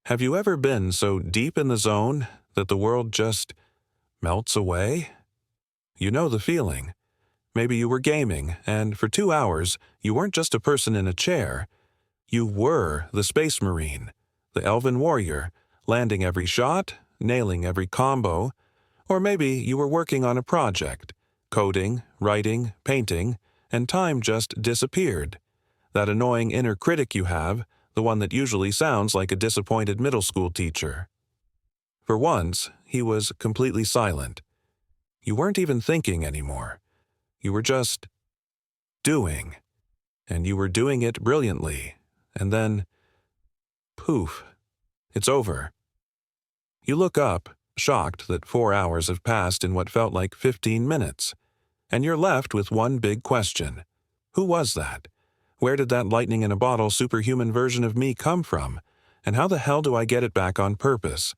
Have you ever been so deep in the zone that the world just melts away? You know the feeling. Maybe you were gaming, and for 2 hours, you weren't just a person in a chair. You were the Space Marine, the Elven Warrior, landing every shot, nailing every combo. Or maybe you were working on a project, coding, writing, painting, and time just disappeared. That annoying inner critic you have, the one that usually sounds like a disappointed middle school teacher. For once, he was completely silent. You weren't even thinking anymore. You were just doing. And you were doing it brilliantly. And then, poof, it's over. You look up, shocked that 4 hours have passed in what felt like 15 minutes. And you're left with one big question. Who was that? Where did that lightning-in-a-bottle superhuman version of me come from? And how the hell do I get it back on purpose?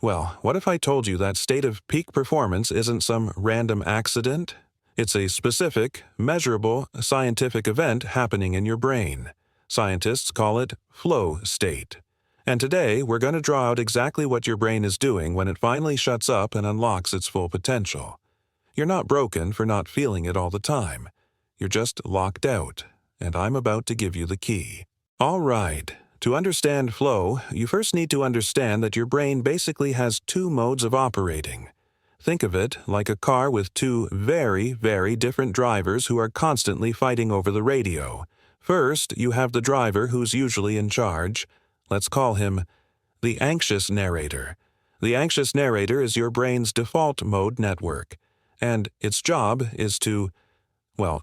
Well, what if I told you that state of peak performance isn't some random accident? It's a specific, measurable, scientific event happening in your brain. Scientists call it flow state. And today, we're going to draw out exactly what your brain is doing when it finally shuts up and unlocks its full potential. You're not broken for not feeling it all the time. You're just locked out, and I'm about to give you the key. All right. To understand flow, you first need to understand that your brain basically has two modes of operating. Think of it like a car with two very, very different drivers who are constantly fighting over the radio. First, you have the driver who's usually in charge. Let's call him the anxious narrator. The anxious narrator is your brain's default mode network, and its job is to,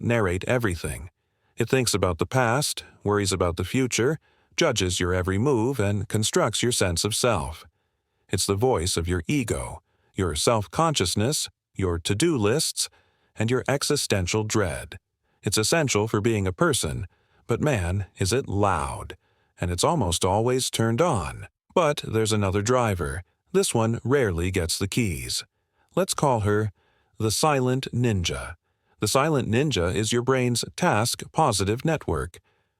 narrate everything. It thinks about the past, worries about the future, judges your every move, and constructs your sense of self. It's the voice of your ego, your self-consciousness, your to-do lists, and your existential dread. It's essential for being a person, but man, is it loud, and it's almost always turned on. But there's another driver. This one rarely gets the keys. Let's call her the silent ninja. The silent ninja is your brain's task-positive network.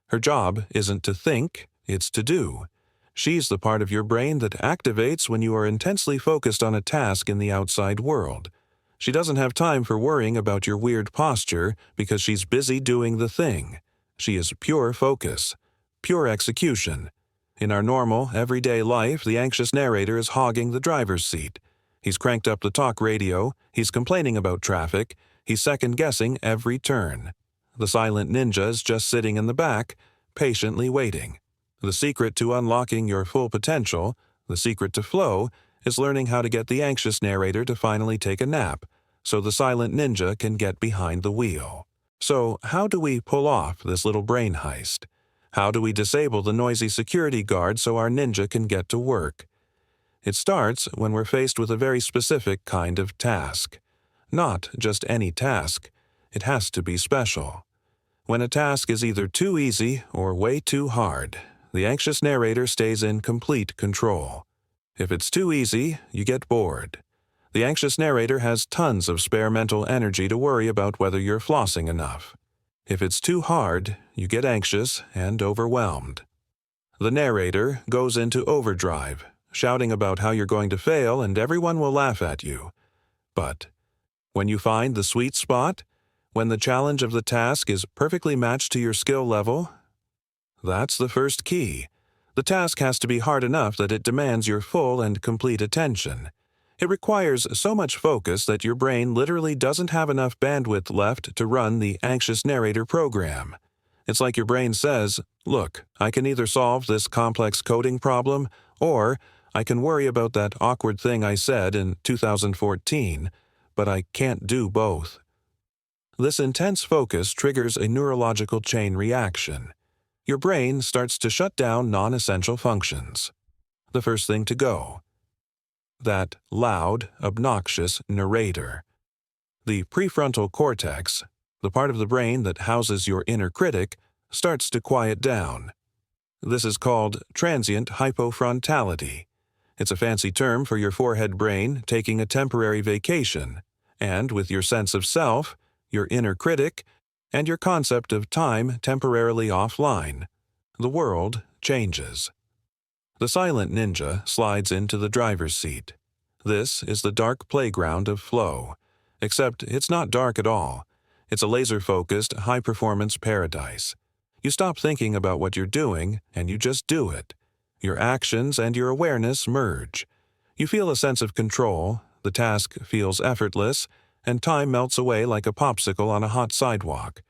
Her job isn't to think, it's to do. She's the part of your brain that activates when you are intensely focused on a task in the outside world. She doesn't have time for worrying about your weird posture because she's busy doing the thing. She is pure focus, pure execution. In our normal, everyday life, the anxious narrator is hogging the driver's seat. He's cranked up the talk radio, he's complaining about traffic, he's second-guessing every turn. The silent ninja is just sitting in the back, patiently waiting. The secret to unlocking your full potential, the secret to flow, is learning how to get the anxious narrator to finally take a nap, so the silent ninja can get behind the wheel. So, how do we pull off this little brain heist? How do we disable the noisy security guard so our ninja can get to work? It starts when we're faced with a very specific kind of task. Not just any task. It has to be special. When a task is either too easy or way too hard, the anxious narrator stays in complete control. If it's too easy, you get bored. The anxious narrator has tons of spare mental energy to worry about whether you're flossing enough. If it's too hard, you get anxious and overwhelmed. The narrator goes into overdrive, shouting about how you're going to fail and everyone will laugh at you. But when you find the sweet spot, when the challenge of the task is perfectly matched to your skill level, that's the first key. The task has to be hard enough that it demands your full and complete attention. It requires so much focus that your brain literally doesn't have enough bandwidth left to run the anxious narrator program. It's like your brain says, look, I can either solve this complex coding problem, or I can worry about that awkward thing I said in 2014, but I can't do both. This intense focus triggers a neurological chain reaction. Your brain starts to shut down non-essential functions. The first thing to go. That loud, obnoxious narrator. The prefrontal cortex, the part of the brain that houses your inner critic, starts to quiet down. This is called transient hypofrontality. It's a fancy term for your forehead brain taking a temporary vacation, and with your sense of self, your inner critic, and your concept of time temporarily offline, the world changes. The silent ninja slides into the driver's seat. This is the dark playground of flow. Except it's not dark at all. It's a laser-focused, high-performance paradise. You stop thinking about what you're doing, and you just do it. Your actions and your awareness merge. You feel a sense of control, the task feels effortless, and time melts away like a popsicle on a hot sidewalk.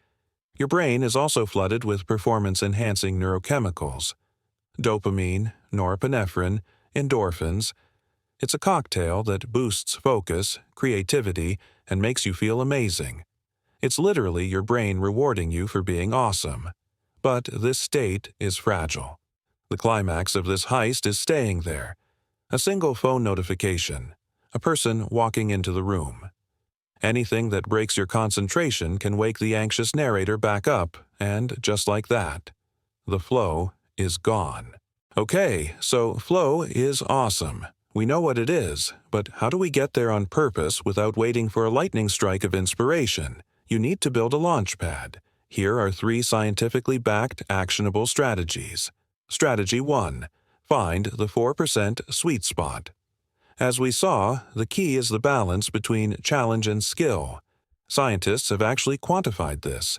Your brain is also flooded with performance-enhancing neurochemicals. Dopamine, norepinephrine, endorphins. It's a cocktail that boosts focus, creativity, and makes you feel amazing. It's literally your brain rewarding you for being awesome. But this state is fragile. The climax of this heist is staying there. A single phone notification. A person walking into the room. Anything that breaks your concentration can wake the anxious narrator back up, and just like that, the flow is gone. Okay, so flow is awesome. We know what it is, but how do we get there on purpose without waiting for a lightning strike of inspiration? You need to build a launch pad. Here are 3 scientifically backed, actionable strategies. Strategy 1. Find the 4% sweet spot. As we saw, the key is the balance between challenge and skill. Scientists have actually quantified this.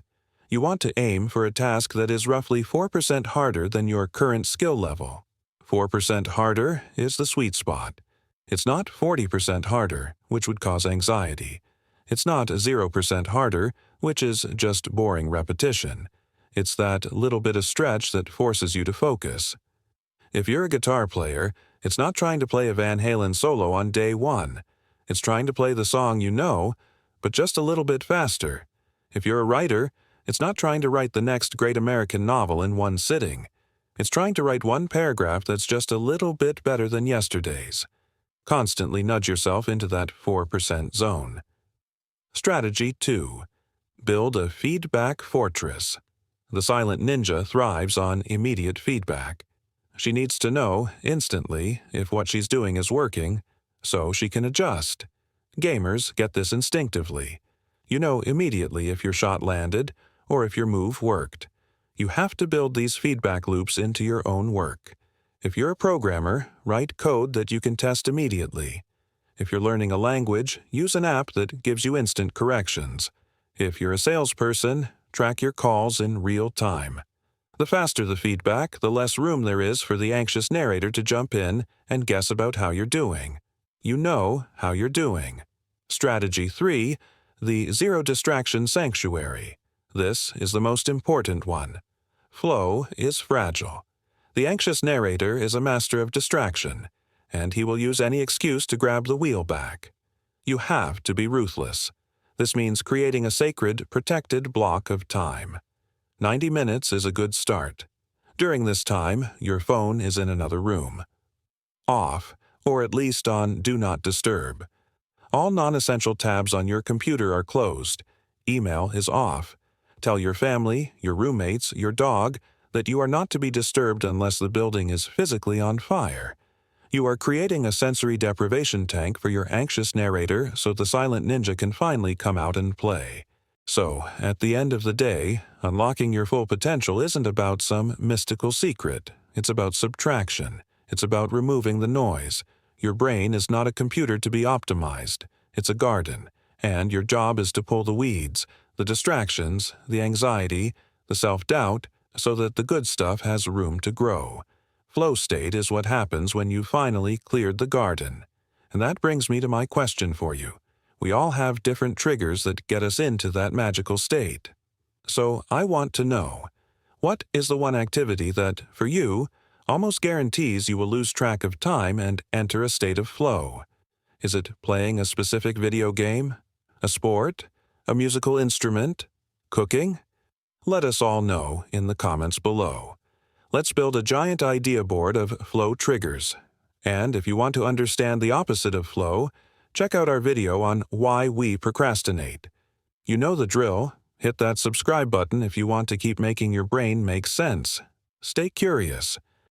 You want to aim for a task that is roughly 4% harder than your current skill level. 4% harder is the sweet spot. It's not 40% harder, which would cause anxiety. It's not 0% harder, which is just boring repetition. It's that little bit of stretch that forces you to focus. If you're a guitar player, it's not trying to play a Van Halen solo on day 1. It's trying to play the song you know, but just a little bit faster. If you're a writer, it's not trying to write the next great American novel in one sitting. It's trying to write one paragraph that's just a little bit better than yesterday's. Constantly nudge yourself into that 4% zone. Strategy 2. Build a feedback fortress. The silent ninja thrives on immediate feedback. She needs to know, instantly, if what she's doing is working, so she can adjust. Gamers get this instinctively. You know immediately if your shot landed or if your move worked. You have to build these feedback loops into your own work. If you're a programmer, write code that you can test immediately. If you're learning a language, use an app that gives you instant corrections. If you're a salesperson, track your calls in real time. The faster the feedback, the less room there is for the anxious narrator to jump in and guess about how you're doing. You know how you're doing. Strategy 3. The Zero Distraction Sanctuary. This is the most important one. Flow is fragile. The anxious narrator is a master of distraction, and he will use any excuse to grab the wheel back. You have to be ruthless. This means creating a sacred, protected block of time. 90 minutes is a good start. During this time, your phone is in another room. Off, or at least on Do Not Disturb. All non-essential tabs on your computer are closed. Email is off. Tell your family, your roommates, your dog that you are not to be disturbed unless the building is physically on fire. You are creating a sensory deprivation tank for your anxious narrator so the silent ninja can finally come out and play. So, at the end of the day, unlocking your full potential isn't about some mystical secret. It's about subtraction. It's about removing the noise. Your brain is not a computer to be optimized. It's a garden, and your job is to pull the weeds, the distractions, the anxiety, the self-doubt, so that the good stuff has room to grow. Flow state is what happens when you finally cleared the garden. And that brings me to my question for you. We all have different triggers that get us into that magical state. So I want to know, what is the one activity that, for you, almost guarantees you will lose track of time and enter a state of flow? Is it playing a specific video game? A sport? A musical instrument? Cooking? Let us all know in the comments below. Let's build a giant idea board of flow triggers. And if you want to understand the opposite of flow, check out our video on why we procrastinate. You know the drill. Hit that subscribe button if you want to keep making your brain make sense. Stay curious.